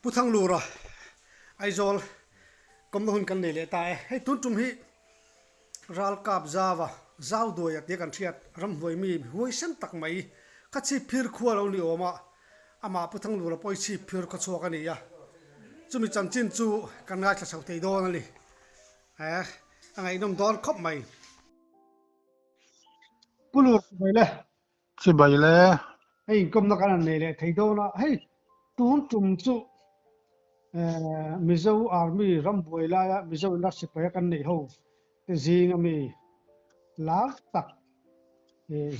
puthang lura aizol komna hun kan lele ta hei tun tum hi ral kap zawa zaw do ya te kan thiat ram voi mi huai sem tak mai ka chi phir khual oni oma ama puthang lura poi chi phir ka chok ani ya chumi chanchin chu kan ngai thla sau tei don ali angai nom don khop mai pulur mai le Chỉ bảy lẽ hei komna kan lele thei do na hei tun tum chu Mizo army ram boila ya Mizo na sipaya kan nei ho te jing ami lal tak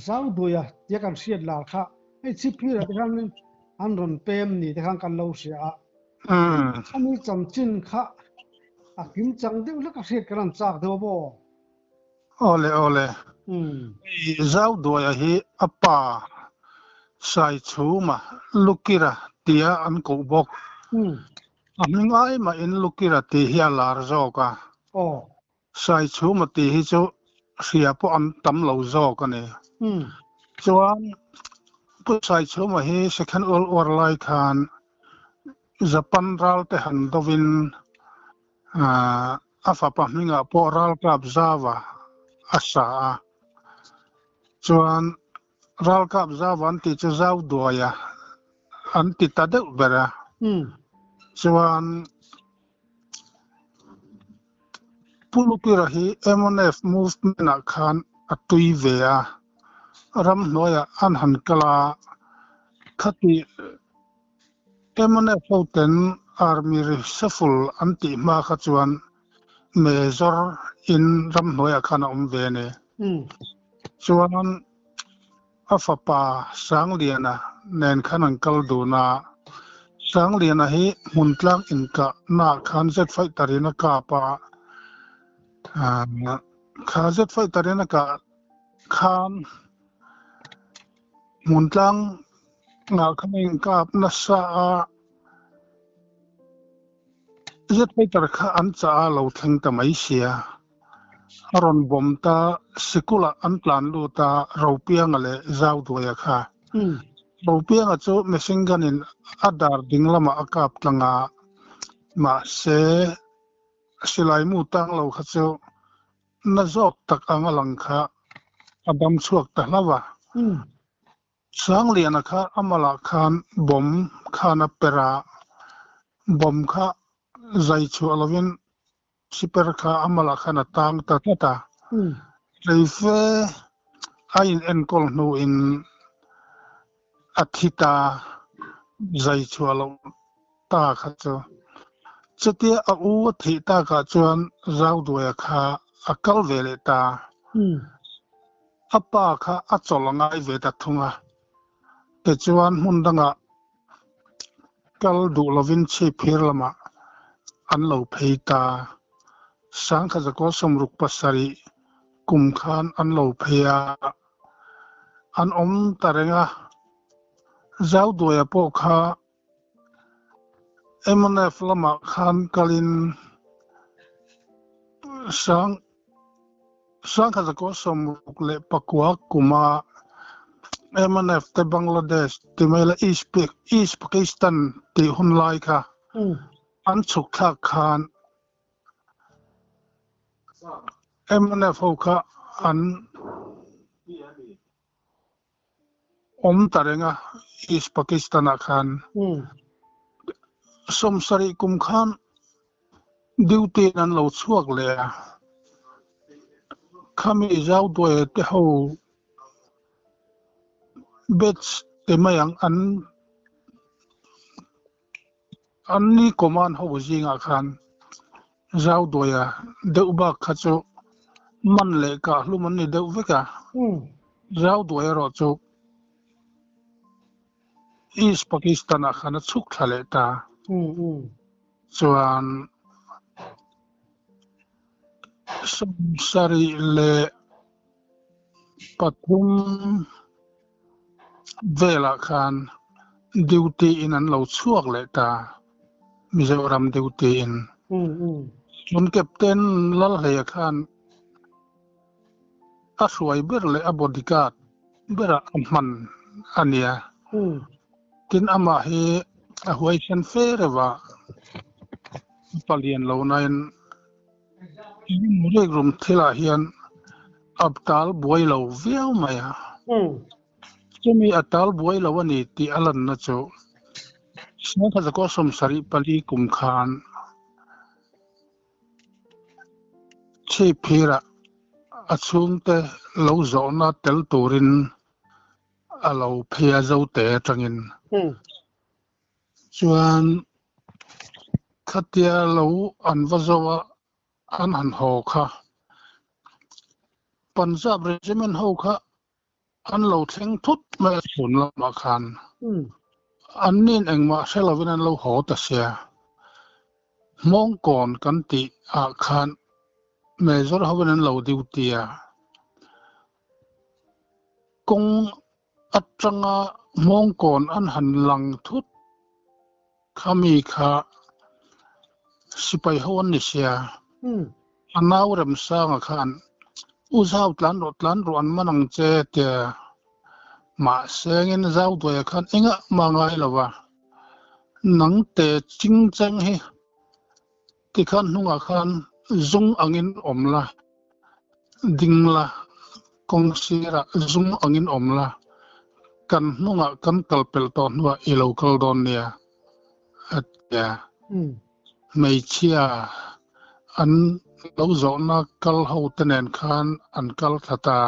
zau doya ya kan siat lal kha ai chi phira te kan an ron pem ni te kan kan lo sia ami cham chin kha a kim chang de la ka siat kan chak do bo ole zau đuôi hi apa sai chú mà lukira tia an cổ bốc mình ai mà in lukira tia hi lar zo ka oh sai chú mà tia hi chú sia po am tam lo zo ka ne chuan pu sai chú mà hi second world war lai khan Japan ral te han dovin afa pa minga po ral kap zawa asa chuan ral kap zawa an ti chu zau duaya an ti ta deuh bera chuan pulukira hi MNF movement a khan a tui ve a ram hnuaia an han kala khati MNF hoten army reshuffle an ti hma kha chuan major in ram hnuaia khan a awm ve ne chuan a fapa sang liana nen khan an kal duna sang liana hi hmun tlang inka na khan zet fai tarina ka pa kha zet fai tarina ka khan hmun tlang nga khan inka na sa a zet fai tar kha an cha a lo thleng ta mai sia aron bom ta sikula an plan lu ta ro piang ale zau duaya kha ro piang a chu machine gun in adar ding lama akap tlanga ma se silai mu tang lo kha chu na zok tak anga lang kha adam chuak ta hlawa sang liana kha amala khan bom khana pera bom kha zai chu alovin super kha amala khana tang ta ta reife ain enkol no in athita zai chu alo ta kha chu chutia a u thi ta ka chuan zau duaya kha akal vele ta apa kha acholanga ve ta thunga te chuan hundanga kal du lovin chi phir lama an lo pheita sang kha jako somruk pasari kum khan an lo pheya an om tarenga zau duaya po kha MNF lama khan kalin sang kha jako somruk le pakwa kuma MNF te Bangladesh te mela East Pakistan te hunlai kha an chuk thak khan MNF ho kha an om tarenga East Pakistan a khan somsari kum khan duty nan lo chuak le khami zau doe te ho bets te mayang an ni command ho jinga khan zau doya deuh ba kha chu man le ka hluman ni deuh veka zau doya ro chu East Pakistan a khana chuk thale ta chuan somsari le pathum vela khan duty in an lo chuak le ta Mizoram duty in mun captain lal he khan a hruai ber le a bodyguard bera amman ania tin ama hi a huai sen fe rewa palian lo nain rek rum thila hian abtal buai lo viau maya chumi atal buai lo ani ti alan na chu sna kha ko som sari pali kum khan che phira achung te lo zo na tel turin alo phia zo te tangin chuan khatia lo an vazowa an han ho kha Punjab regiment ho kha an lo thleng thut ma sun la ma khan an nin engma selovin an lo ho ta sia mong kon kan ti a khan major hoven an lo diutia kong atanga mong kon an han lang thut khami kha sipai ho an ni sia anaw ram sang a khan uzau tlan ro an manang che te ma sengin zau do ya khan enga mangai lawa nang te ching chang he ti khan hunga khan zung angin omla dingla kong sira zung angin omla kan hunga kan kalpel ton wa ilokal don nia atya mei chia an lo zo na kal ho tenen khan an kal thata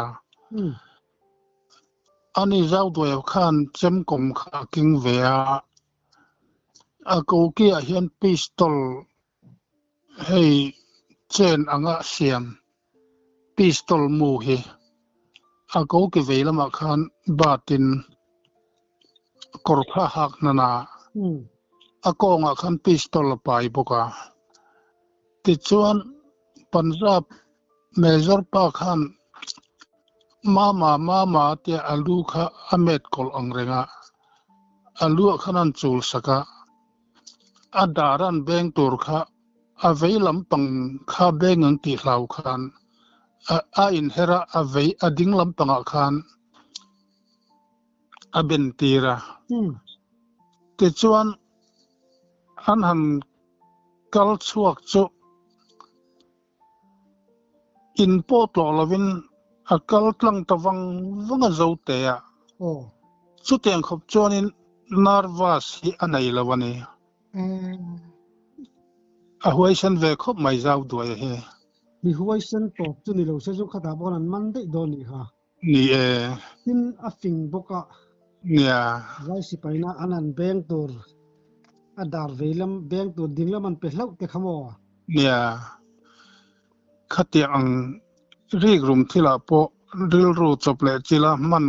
ani zau do ya khan chem kom kha king vea a ko ki a hian pistol hei chen anga siam pistol mu hi a ko ki veila ma khan batin korkha hak nana a ko nga khan pistol pai boka ti chuan Punjab major pa khan mama te alu kha amet kol angrenga alu khanan chul saka adaran beng tur kha aveilam pang kha beng ang ti hlau khan a in hera avei ading lam panga khan aben tira te chuan an han kal chuak chu in po to lovin akal tlang tawang wanga zo te ya chu teng khop chuanin narvas hi anei lawani a huai san ve khop mai zau duai he mi huai san to chu ni lo se chu khata bon an man dei do ni ha ni tin a fing boka nia vai si paina anan beng tur adar veilam beng tur dinglam an pe hlau te khamo nia khati ang rig rum thila po ril ru chople chila man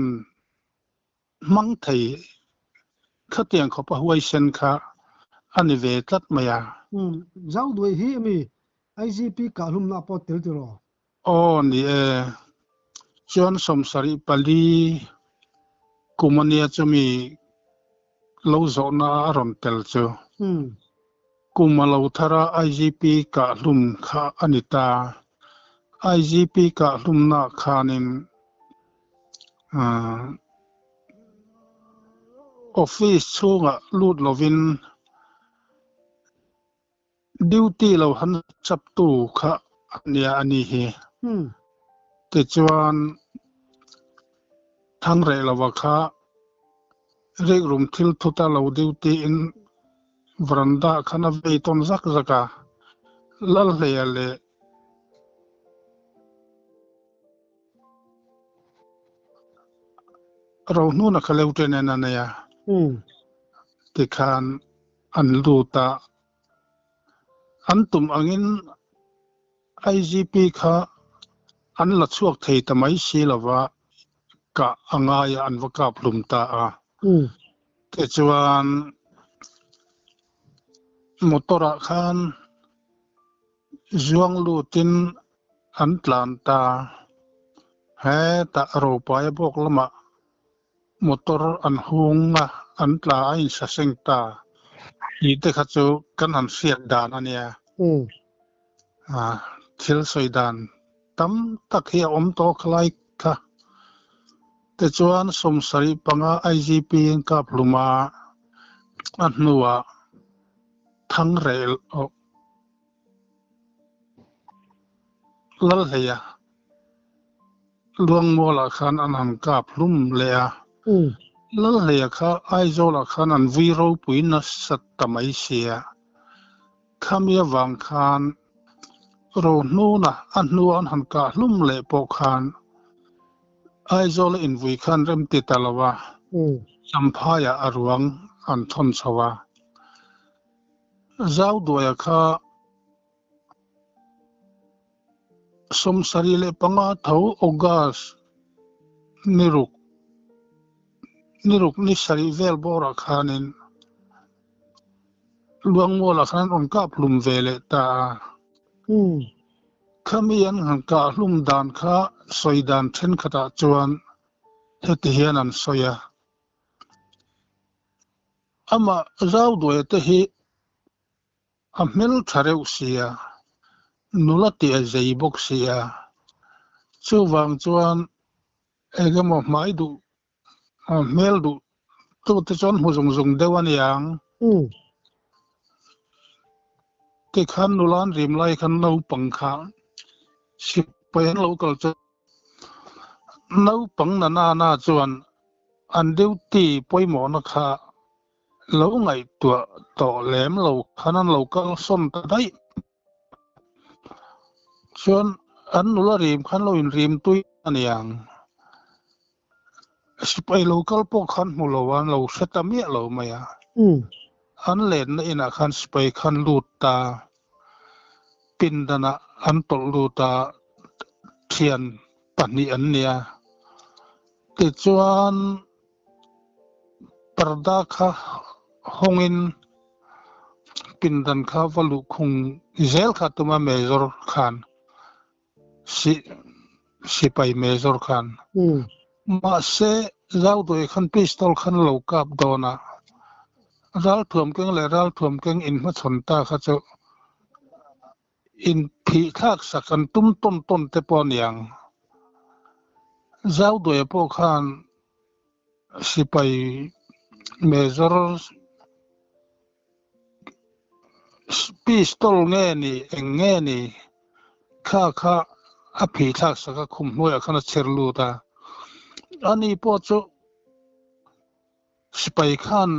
mang thei khati ang khop a huai san kha ani ve tlat maya zau doi hi mi IGP ka lum na po tel tiro ni chuan som sari pali kumania chumi lo zo na ron tel chu kumalo thara IGP ka lum kha anita IGP ka lum na khanin office chunga lut lovin duty lo han chap tu kha ania ani hi te chuan thang re lawa kha rek rum thil thuta lo duty in veranda khana ve ton zak zaka lal le ro nu na khaleu ten na ya te khan an luta antum angin IGP kha an la chuak thei tamai si lawa ka anga ya an waka plum ta a te chuan motora khan zuang lutin an tlan ta he ta ro pa ya bok lama motor an hunga an tla in sa seng ta i te kha chu kan han siat dan ania thil soi dan tam tak hi om to khlai kha te chuan som sari panga IGP ka pluma an nuwa thang rel o lal heya luang mola khan an han kap lum lea lal heya kha aizola khan an viro puina sat tamai sia khamia wang khan ro nu na an nu an han ka lum le po khan aizola in vui khan rem ti talawa sampaya arwang an thon chawa zau doya kha som sarile panga thau ogas niruk ni sari vel bora khanin luang mola khan on ka plum vele ta khamian han ka hlum dan kha soidan then khata chuan heti hian an soya ama zau doya te hi a hmel thareu sia nulati a zei bok sia chuwang chuan egemo mai du a hmel du tu te chon huzung zung dewan yang ke khan nulan rim lai khan no pangkha sipayan local chu no pang na chuan an duty poimo na kha lo ngai tua to lem lo khanan local som ta dai chuan an nula rim khan lo in rim tui aniang sipai local po khan mulowan lo setamia lo maya an len na ina khan sipai khan lut ta pindana an tol luta thian pani an nia ti chuan parda kha hongin pindan kha valu khung zel kha tuma mezor khan sipai mezor khan ma se zau doi khan pistol khan lo kap dona ral thuam keng in ma chonta kha chu in phi thak sakan tum ton te pon yang zau doi po khan sipai mezor pistol nge ni kha a phi thak saka khum hnuai khana cherlu ta ani po chu sipai khan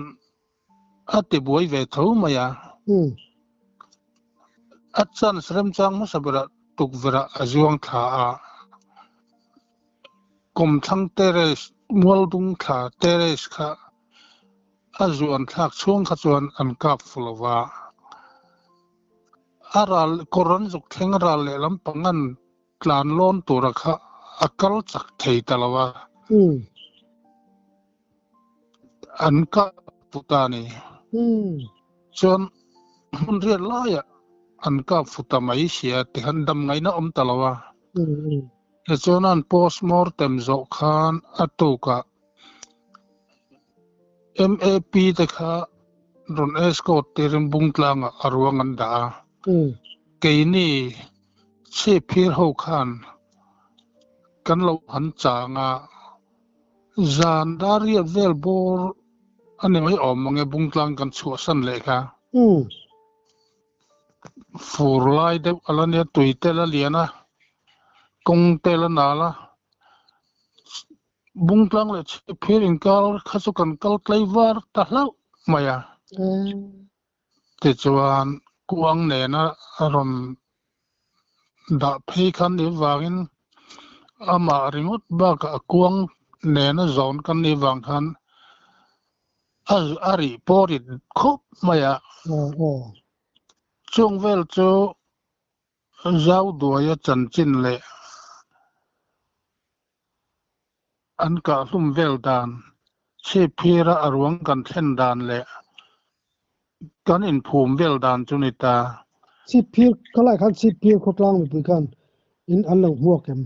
ati buai ve tho maya achan srem chang ma sabra tukvera ajuang tha a kom thang teres mualdung tha teres kha ajuan thak chung kha chuan an kap fulowa aral koran juk theng ral le lam pangan tlan lon tura kha akal chak thei talawa an ka putani chuan hun riat laya an ka futa mai sia ti han dam ngai na om talawa le chuan an postmortem zo khan atuka MAP te kha ron escort tirim bungtlanga arwang an da keini che phir ho khan kan lo han changa zan daria vel bor ane mai om mangi bungtlang kan chu san le kha fur lai de alania tuitela liana kong tela nala bungtlang le che phir in kal khasu kan kal klaiwar ta hlau maya te chuan kuang ne na ron da phei khan ni wangin ama ringot ba ka kuang ne na zone kan ni wang khan ari porit khop maya chung vel chu zau duaya chanchin le an ka hlum vel dan che phira arwang kan thlen dan le kan in phum vel dan chunita si phir kalai khan si phir khoplang mi kan in an lo muak em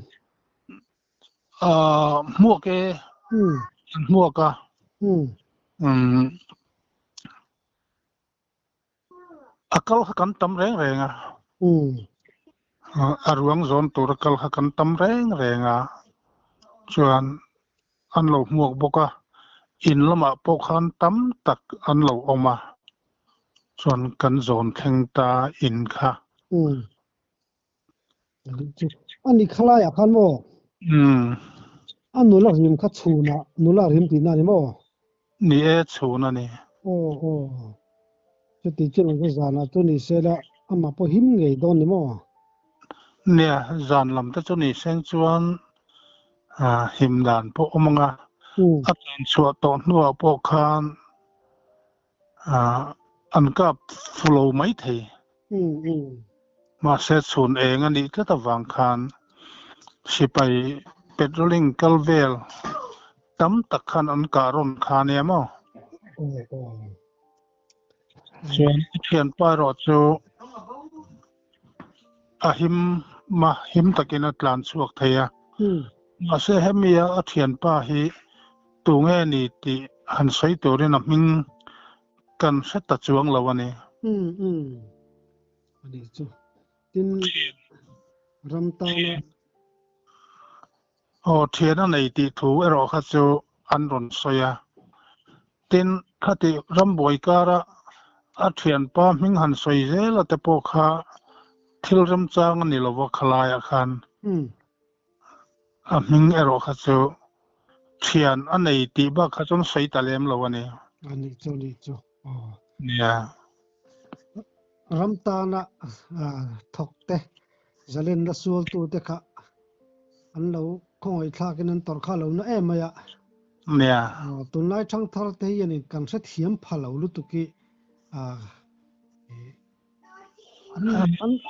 muake muaka akal kan tam reng renga arwang zon tur kal kan tam reng renga chuan an lo muak boka อินละมาปกขันตั้มตักอันเหลาออกมาส่วนกันโซนแทงตาอินค่ะอันนี้ขลายคันโมอันนู้นเราหิมคัดชูนะนู้นเราหิมตีน่านี่โมนี่ชูนะนี่โอ้จะตีจุดนั้นก็จานะตัวนี้เสร็จแล้วอามาพอหิมไงโดนนี่โมเนี่ยจานลำแต่ตัวนี้เส้นชวนหิมดานพวกมังอาจารย์ชัวตอนนัวพวกขันอันกับฟลูไม่เทมาเซตศูนย์เองอันนี้ก็ตะวังคันสิไปเปโตรลิงกัลเวลตั้มตักคันอันการุนคาเนี่ยมั้งส่วนเทียนป้ายรถจูหิมมาหิมตะกินอัตลันสวกเทียมาเสเฮมีอาเทียนป้าฮีตัวเงี้ยนี่ที่หันใส่ตัวเรื่องมิงกันเสตจวงแล้ววันนี้อันนี้จูตินรำตานะเทียนนั่นไอ้ที่ถูกเราขัดจูอันรุนสอยตินขัดที่รำบวยการะอาเทียนป้ามิงหันสอยเจแล้วแต่พวกเขาทิลรำจางนี่เราว่าขลายคันมิงเราขัดจูเทียนอันไหนที่บ้าเขาจงใส่ตะเลียมแล้ววันนี้อันนี้จูเนี่ยรำตานะถกเตะจะเล่นรัสซูลตัวเด็กค่ะอันเราคงไอ้ท่ากันนั้นตอนข้าเราเนะมายะเนี่ยตัวนายช่างทาร์เทียนี่กันเสียเทียมพาเราลุตุกี้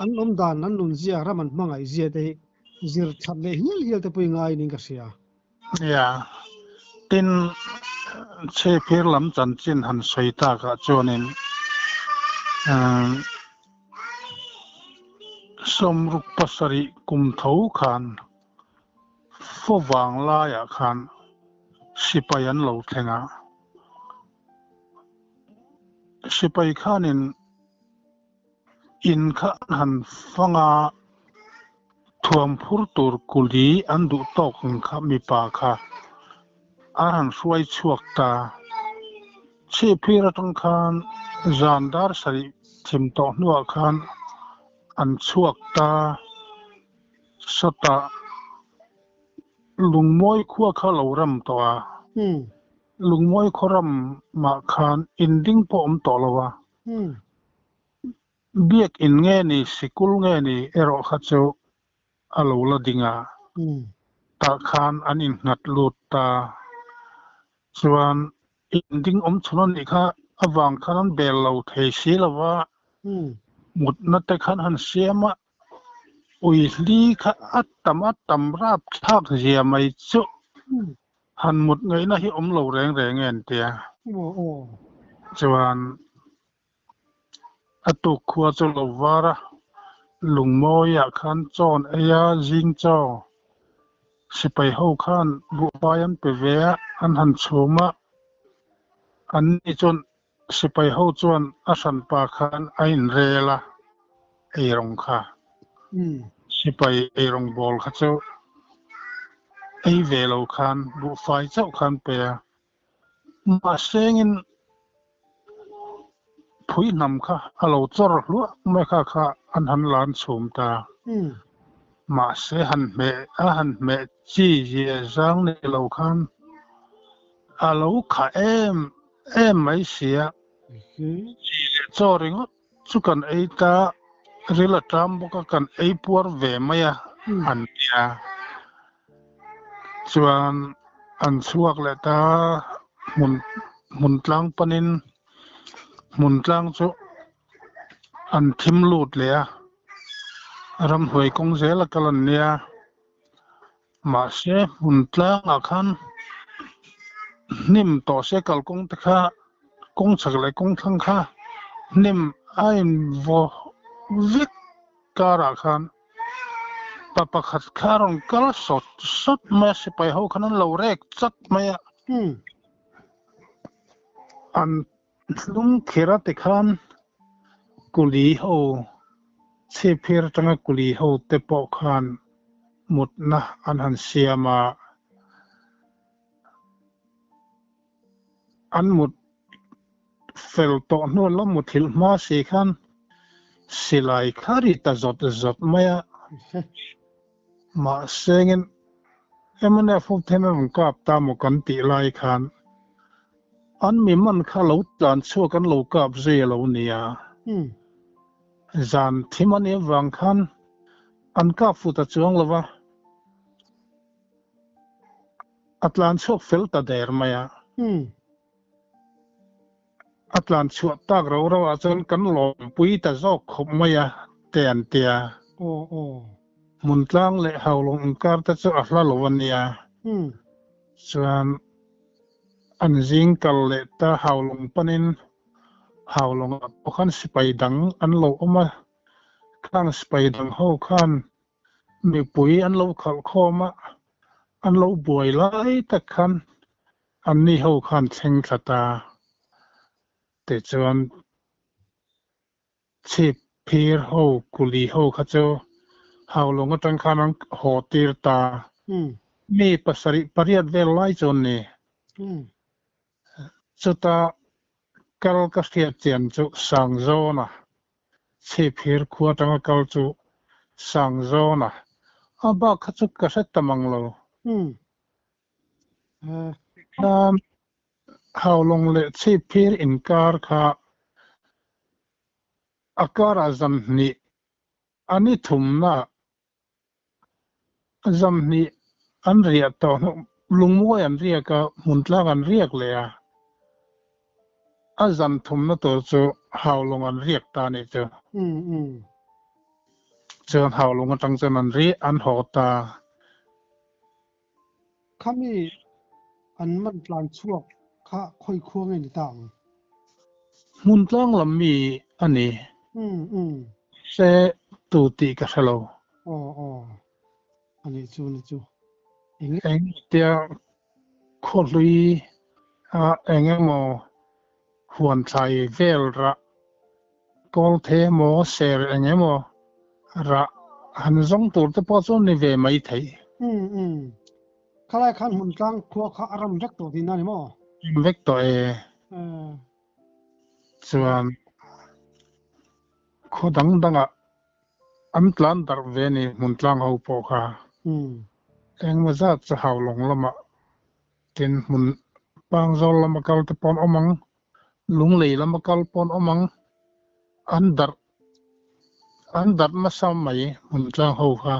อันอมดานนั้นนุ่นเสียรามันมังไอเสียได้เสียชัดเลยเฮียแต่ปุยง่ายนี่ก็เสียเนี่ยตินเชฟเร์ลำจันจินหันสวยตากะจวนินสมรุปปัสริกุมเท้าขันฟวางลายขันสิไปยันเหลาเทงะสิไปขันินอินขันหันฟังทวมพูดตัวกุลีอันดุตอกขับมีปากค่ะอาหารช่วยชวกตาเชฟพี่รัตงคานจานดาร์สริทิมตอนัวคานอันชวกตาสตาลุงมวยขั้วข้าวเหลารำตัวลุงมวยขรำมาคานอินดิ้งปอมต่อละวะเบียกอินเงนี่สิกุลเงนี่เอรอขัดเจ้าอาลูละดิงาตาคานอันอินนัดลูตาส่วนอินดิ้งชนนอีกค่ะอวังขันเบลเราเทสีละวะหมดนัดแต่ขันหันเสียมาอุยลีค่ะอัตตำราบทักเสียไม่จุหันหมดไงนะที่เราแรงเงินเตียส่วนอตุขวาจุลวาระลุงโมยขันจอนจิงจอสิไปหาขันบุปยันเปเวะอันหันชมะอันนี้จนสิไปหาจวนอาสันปาขันไอเรละไอรงค่ะสิไปไอรงบอลข้าเจ้าไอเวลขันบุไฟเจ้าขันเปียมาเสียงผู้นำค่ะเราจอดลัวไม่ค่ะอันหันหลานสมตามาเสียหันเมจีเยจังในเราคันเราค่ะไม่เสียจีเลจอริงสุกันไอตาเรื่องตามบุกกันไอปัวเวมายอันเดียส่วนอันสวกเลตามุนลังปนินมุนลังจุอันทิมลูดเลยรำหวยกงเสละกันเนี่ยมาเสมุนลังอาคันนิมต่อเสกลกงตะค่ะกงสักเลยกงทั้งค่ะนิมไอ้ววิกการอาคันปะปะขัดคารองกลสดมาสิไปหาคันนั้นเราเรกจัดมาอันลุงเขรัติขันกุลีโฮเชฟเพื่อตั้งกุลีโฮเตปอขันหมดนะอันหันเสียมา an mut fel to no la muthil ma si khan silai khari ta zot maya ma sengen emane fu themen kap ta mo kan ti lai khan an mi man kha lo tlan chu kan lo kap je lo nia zan thimani wang khan an ka fu ta chuang lova atlan chok fel ta der maya atlan chuat tak ro ro a chon kan lom pui ta zok khop maya ten tia mun tlang le haulong kar ta chu a hla lo ania chuan an jing kal le ta haulong panin haulong pakhan sipai dang an lo oma khang sipai dang ho khan mi pui an lo khal khoma an lo buai lai ta khan an ni ho khan theng thata te chuan chip phir ho kuli ho kha chu haulong atang khan an ho tir ta mi pasari pariat vel lai chon ni chuta kal ka khia chen chu sang zona chip phir khuwa tang kal chu sang zona aba kha chu ka sa tamang lo haulong le chip phir in kar kha akara zam ni ani thumna zam ni an ria to lungmoi an ria ka muntlang an riak le a zam thumna to chu haulong an riak ta ni chu chuan haulong atang chuan an ri an ho ta khami an man tlan chuak kha khoi khuang ni tang muntlang lam mi ani se tu ti ka halo ani chu eng tia kholui a engemo huan thai vel ra kol the mo ser engemo ra han zong tur te po chon ni ve mai thei khalai khan mun tlang khua kha aram jak to din ani mo vek to e chuan khodang danga an tlan dar ve ni mun tlang ho po kha engmo zat cha haulong lama tin mun pang zol lama kal te pon omang lung lei lama kal pon omang an dar ma sam mai mun tlang ho kha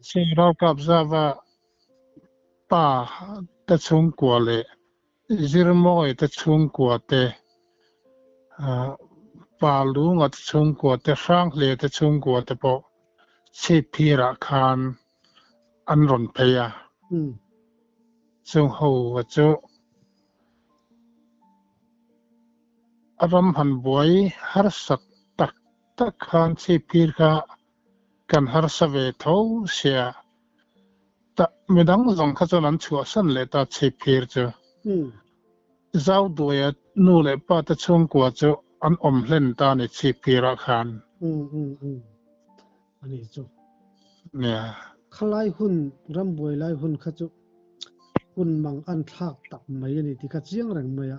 se ral kap za va pa ta chung kwa le zirmoi ta chung kwa te pa lu ngat chung kwa te sang le ta chung kwa te po se phira khan an ron pheya chung ho wa chu aram han boy har sak tak khan se phir kha kan har sa ve tho sia ta medang zong kha chon an chua san le ta che phir chu zau doya nu le pa ta chung kwa chu an om hlen ta ni che phira khan ani chu ne khalai hun ram boi lai hun kha chu hun mang an thak tak mai ani ti kha chiang rang mai a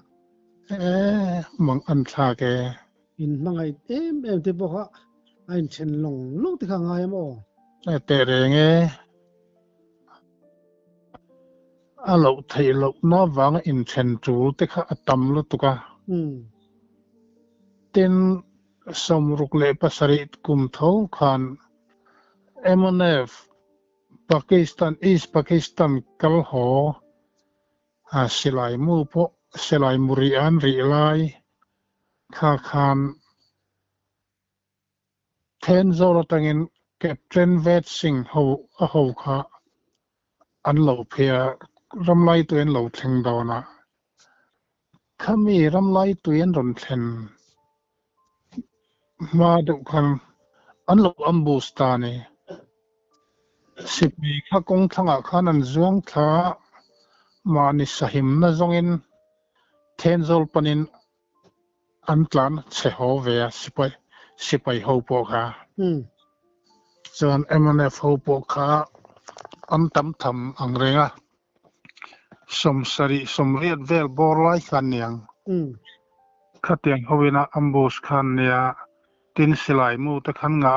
mang an thla ke in mangai em te bo kha ain chen long ti kha ngai mo te re nge a lo thei lo na wang in chen chu te kha atam lu tu ka tin somruk le pasari kum tho khan MNF Pakistan East Pakistan kal ho silai mu po silai muri an ri lai kha khan then zora tangin Captain Vet Singh ho kha an lo phia ramlai tuen lo thleng dawna khami ramlai tuen ron thlen ma du khan an lo ambus ta ni sipi kha kong thanga khan an zuang tha ma ni sahim na zongin then zol panin an tlan che ho ve sipai ho po kha chuan MNF ho po kha an tam tham ang renga สมสริสมเรียดเวลบอลไลคันยังขัดยังเอาเวนะอัมบูสคันเนี่ยตินสิไลมูตะขันงา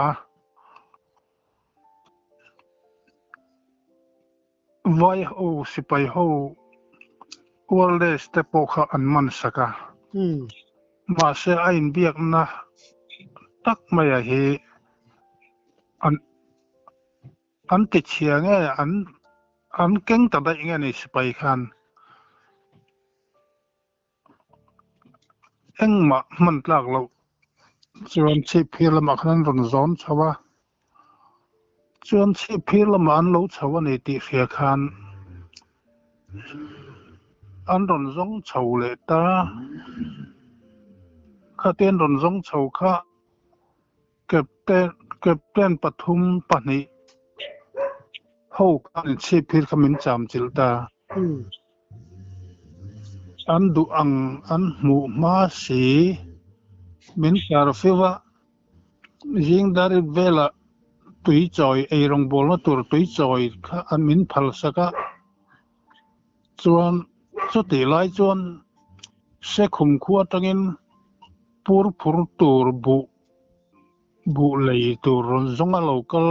ไว้โอสิไปโฮวัลเลสเตปโอคาอันมันสักะมาเสียไอ้เบียกนะตักไม่เฮอันติดเชียงไงอันเก่งแต่ได้ไงนี่สิไปคันเอ็งมามันหลักเราส่วนชีพิลมาขันรอนซ้อนชาวะส่วนชีพิลมาอันเราชาวะในติเสียคันอันรอนซ้องชาวเลตาข้าเตียนรอนซ้องชาวข้าเก็บเต้นปฐุมปนิเขาการชีพิลขมิ้นจามจิลตาอันดูอังอันหมู่มาสีมินคาร์ฟิวะยิงดาริเวลาตุยจอยไอรองบอลตัวตุยจอยข้าอันมินพัลสกะจวนสุดที่ไล่จวนเสกุมขวดตั้งินปูร์ตัวบุเลยตัวรอนซงอันโลกล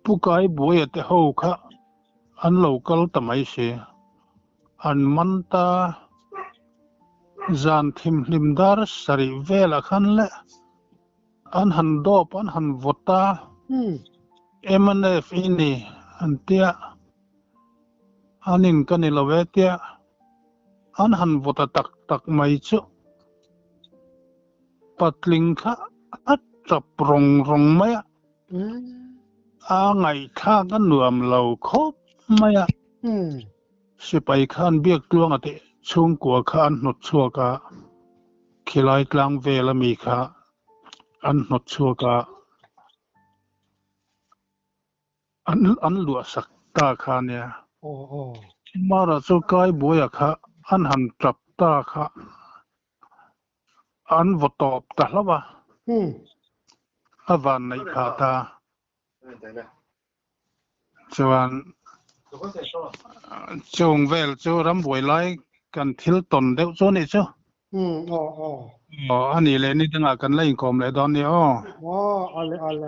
ผู้กายบุยแต่เขาข้าอันโลกลทำไมเสียอันมันตาจานทิมลิมดาร์สริเวลาขันละอันหันดอบอันหันวตามันเอฟอินี่อันเตียอันนินกันนี่ละเวเตียอันหันวตาตักไม่จุปัดลิงค่ะอัดจับรองไหมไงข้ากันหนวมเหล่าคบไหมสิไปขันเบียกลวงอติช่วงกัวขันหนดชัวกะขีลายกลางเวลามีค่ะอันหนดชัวกะอันหลวสักตาค่ะเนี่ยมาราจุกายบัวค่ะอันหันจับตาค่ะอันวตอบตาละวะอวันในขาตาจวนจงเวลจูรำบวยไล่กันทิลตนเดียวโซนี่จูอันนี้เลยนี่ตั้งอากันไล่กอมเลยตอนนี้อะไร